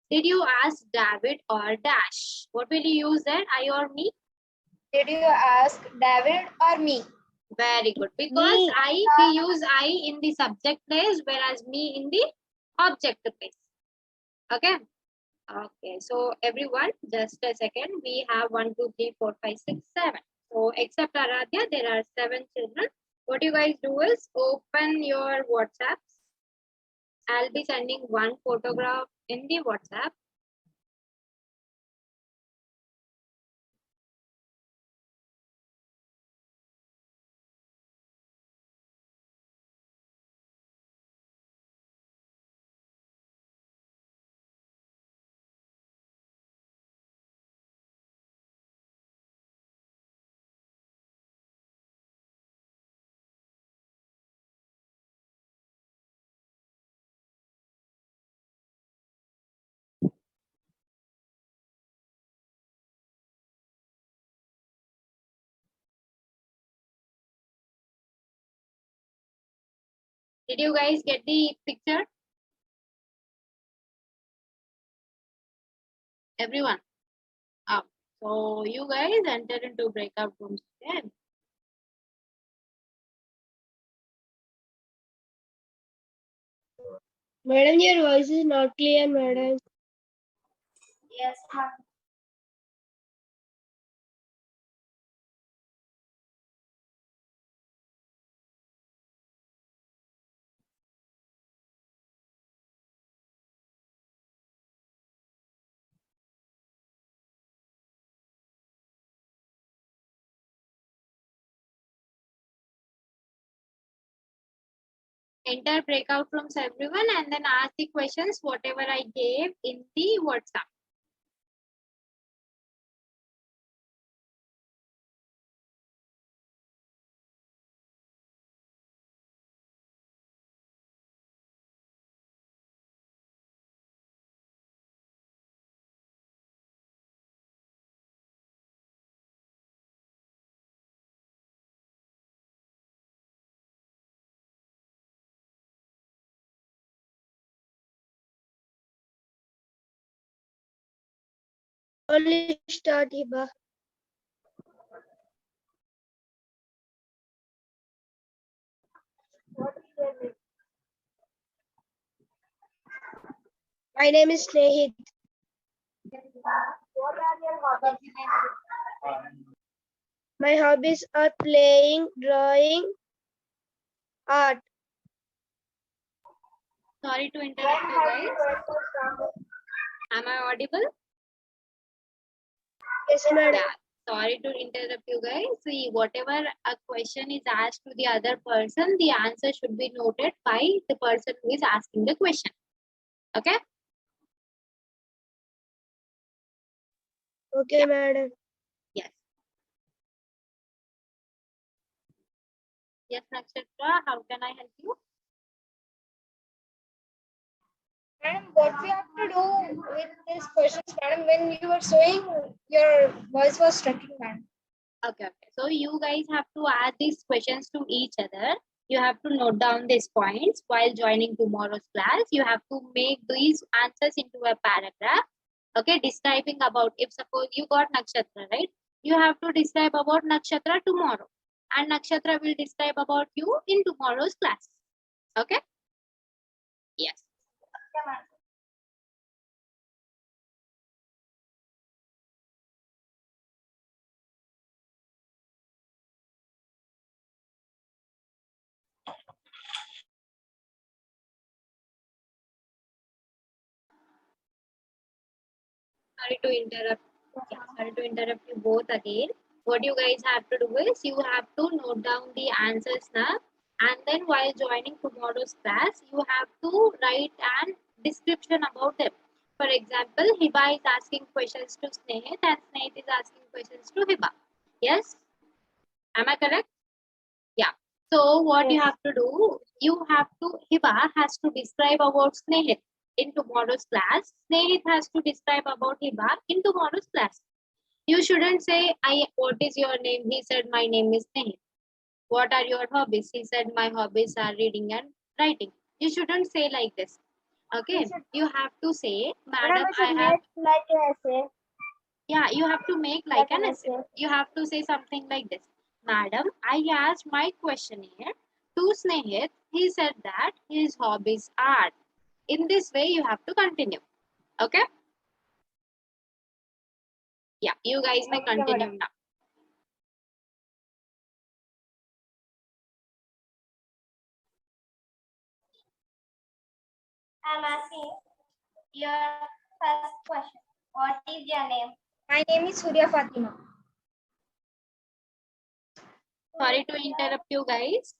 Did you ask David or Dash? What will you use there? I or me? Did you ask David or me? Very good. Because Me. we use I in the subject place, whereas me in the object place. Okay. Okay. So everyone, just a second. We have 1, 2, 3, 4, 5, 6, 7. So except Aradhya, there are 7 children. What you guys do is open your WhatsApps. I'll be sending one photograph in the WhatsApp. Did you guys get the picture? Everyone. Oh. So you guys enter into breakout rooms again. Madam, your voice is not clear, madam. Yes, ma'am. Enter breakout rooms, everyone, and then ask the questions whatever I gave in the WhatsApp. Only start, Hiba. My name is Snehit. What are your hobbies? My hobbies are playing, drawing, art. Sorry to interrupt you guys. Am I audible? Yes, madam. Yeah. Sorry to interrupt you guys. See, whatever a question is asked to the other person, the answer should be noted by the person who is asking the question. Okay? Okay, madam. Yes. Yes, Nakshatra, how can I help you? Madam, what we have to do with these questions, madam, when you were showing, your voice was striking, madam. Okay. So you guys have to add these questions to each other. You have to note down these points while joining tomorrow's class. You have to make these answers into a paragraph. Okay, describing about, if suppose you got Nakshatra, right? You have to describe about Nakshatra tomorrow. And Nakshatra will describe about you in tomorrow's class. Okay? Yes. Sorry to interrupt. Yeah, sorry to interrupt you both again. What you guys have to do is you have to note down the answers now, and then while joining tomorrow's class, you have to write an description about them. For example, Hiba is asking questions to Snehit, and Snehit is asking questions to Hiba. Yes? Am I correct? Yeah. So what you Yes. have to do, you have to, Hiba has to describe about Snehit in tomorrow's class. Snehit has to describe about Hiba in tomorrow's class. You shouldn't say, what is your name? He said, my name is Snehit. What are your hobbies? He said, my hobbies are reading and writing. You shouldn't say like this. Okay. You have to say, madam, I have, like an essay. yeah, you have to make like an essay. You have to say something like this. Madam, I asked my questionnaire to Snehit. He said that his hobbies are. In this way, you have to continue. Okay? Yeah, you guys may Okay, continue madam. now. I'm asking your first question. What is your name? My name is Surya Fatima. Sorry to interrupt you guys.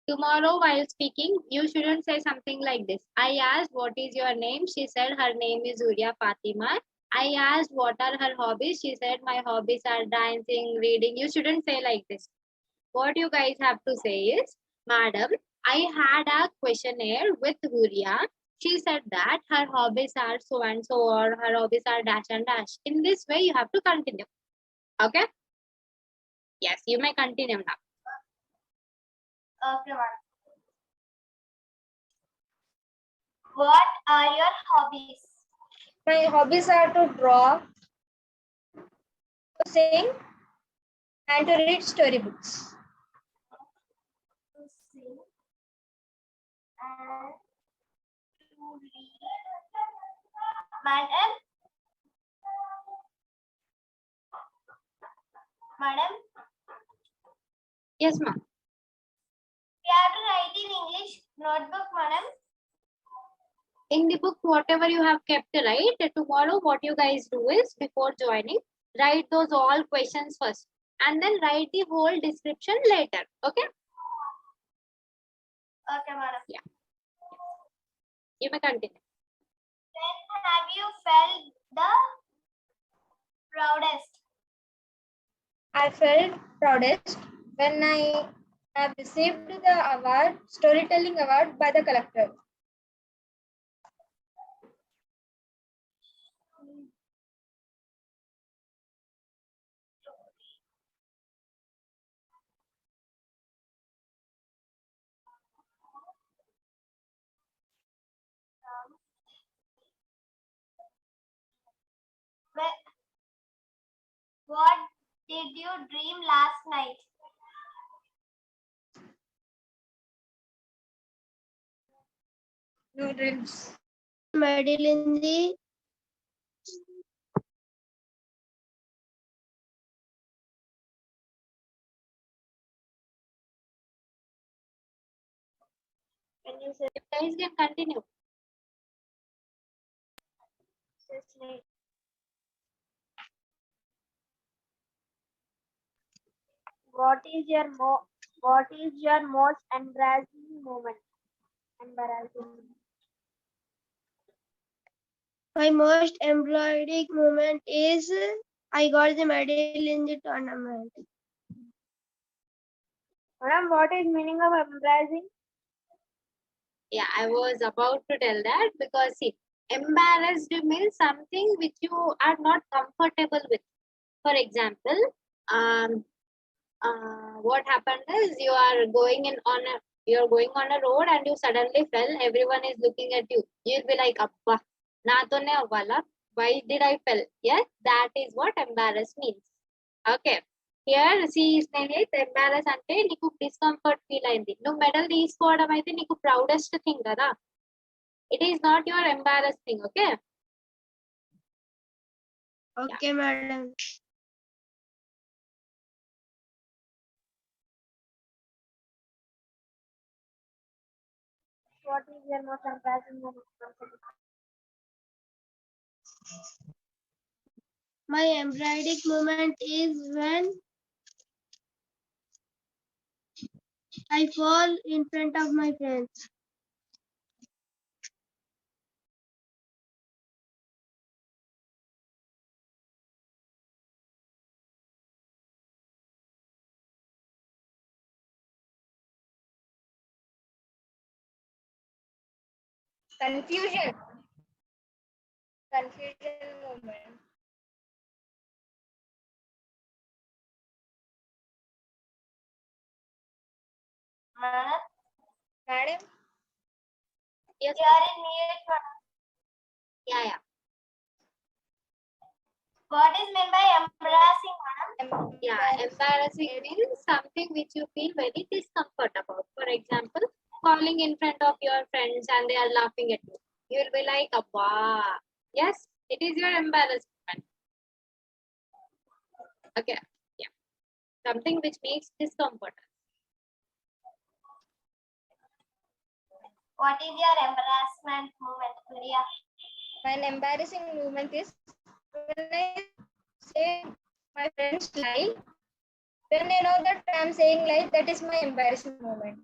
Tomorrow, while speaking, you shouldn't say something like this. I asked, what is your name? She said, her name is Uria Fatima. I asked, what are her hobbies? She said, my hobbies are dancing, reading. You shouldn't say like this. What you guys have to say is, Madam, I had a questionnaire with Uria. She said that her hobbies are so and so, or her hobbies are dash and dash. In this way, you have to continue. Okay? Yes, you may continue now. Okay, madam. What are your hobbies? My hobbies are to draw, to sing, and to read storybooks. To sing and to read. Madam? Madam, Yes, ma'am. we have to write in English notebook, madam. In the book, whatever you have kept, right? Tomorrow, what you guys do is, before joining, write those all questions first. And then write the whole description later. Okay? Okay, madam. Yeah. You may continue. When have you felt the proudest? I felt proudest when I have received the award, storytelling award by the collector. What did you dream last night? No dreams. Medal in the When you said You guys can continue. sleep. What is your most embarrassing moment? Embarrassing. my most embroidered moment is I got the medal in the tournament. Madam, what is meaning of embarrassing? Yeah, I was about to tell that because see, embarrassed means something which you are not comfortable with. For example, what happened is you're going on a road and you suddenly fell. Everyone is looking at you. You'll be like, "Appa, na to nahi avvala. Why did I fell?" Yes, that is what embarrass means. Okay. Here, see, Snehit, embarrass అంటే నీకు discomfort feel అయింది. నువ్వు medal తీసుకోవడం అయితే నీకు proudest thing కదా. It is not your embarrassed thing, okay? Okay, madam. What is your most embarrassing moment? My embroidered moment is when I fall in front of my friends. Confusion. Confusion moment. Madam, Madam, Yes, you are in mute, madam. yeah. What is meant by embarrassing, madam? Yeah, embarrassing means something which you feel very discomfort about. For example, falling in front of your friends and they are laughing at you. You will be like, "Abba." Yes, it is your embarrassment. Okay, yeah, something which makes discomfort. What is your embarrassment moment, Priya? My embarrassing moment is when I say my friends lie. When I know that I'm saying lie, that is my embarrassing moment.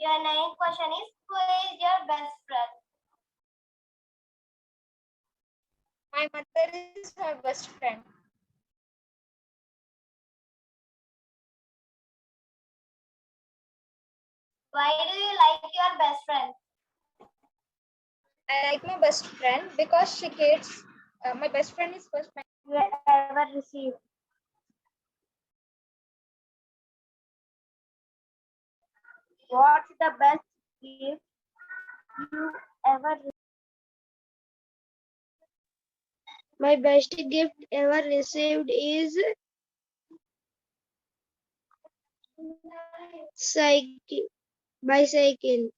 Your ninth question is, who is your best friend? My mother is my best friend. Why do you like your best friend? I like my best friend because she cares. My best friend is first my You ever received? What's the best gift you ever received? My best gift ever received is bicycle.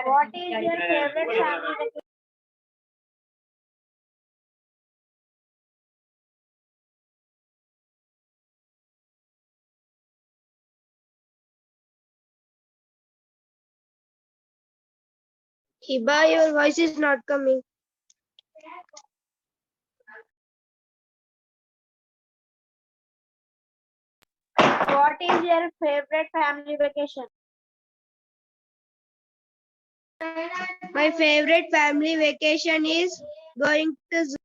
What is your favorite family vacation? Hiba, your voice is not coming. What is your favorite family vacation? My favorite family vacation is going to zoo.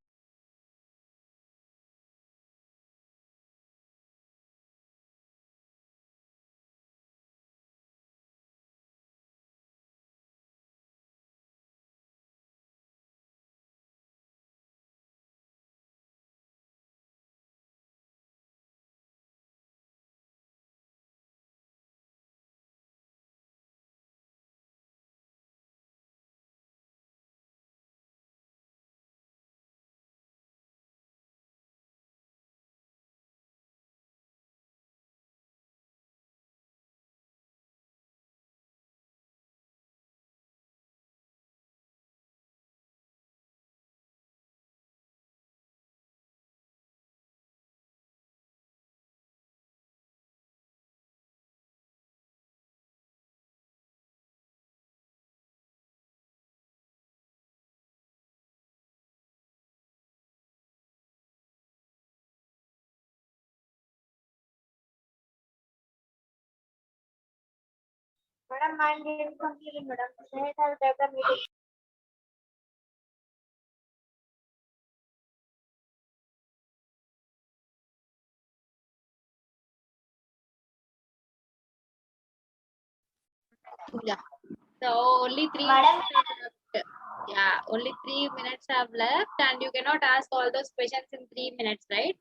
Madam, mine didn't complete, madam. Sneha has left the meeting. Yeah. So only three Madam, minutes have left. Yeah, only 3 minutes have left, and you cannot ask all those questions in 3 minutes, right?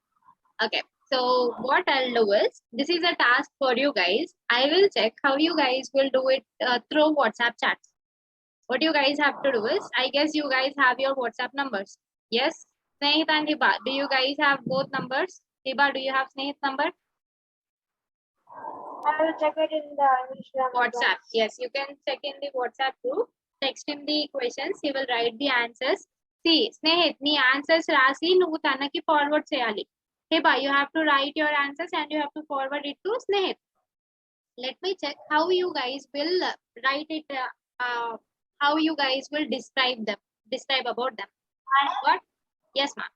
Okay. So what I'll do is, this is a task for you guys. I will check how you guys will do it through WhatsApp chats. What you guys have to do is, I guess you guys have your WhatsApp numbers. Yes, Snehit and Hiba, do you guys have both numbers? Hiba, do you have Snehit's number? I will check it in the Instagram. WhatsApp. Yes, you can check in the WhatsApp group. Text him the questions. He will write the answers. See, Snehit, నీ answers రాసి నువ్వు తనకి forward చేయాలి. Hiba, you have to write your answers and you have to forward it to Snehit. Let me check how you guys will write it. How you guys will describe them. Describe about them. Madam, What? Yes, ma'am.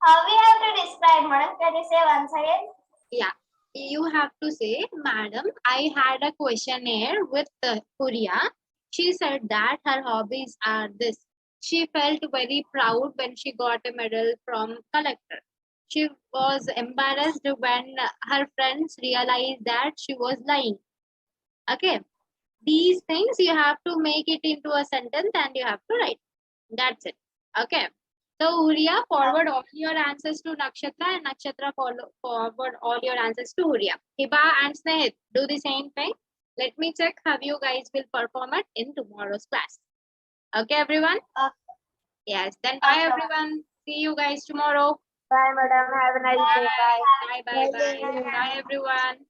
how we have to describe, madam? Can you say once again? Yeah, you have to say, Madam, I had a questionnaire with Puria. She said that her hobbies are this. She felt very proud when she got a medal from collector. She was embarrassed when her friends realized that she was lying. Okay. These things you have to make it into a sentence and you have to write. That's it. Okay. So Huria, forward all your answers to Nakshatra and Nakshatra forward all your answers to Huria. Hiba and Snehit, do the same thing. Let me check how you guys will perform it in tomorrow's class. Okay, everyone? Yes. Then bye, everyone. See you guys tomorrow. Bye, madam. Have a nice day. Bye. Bye, bye, bye. Bye, everyone.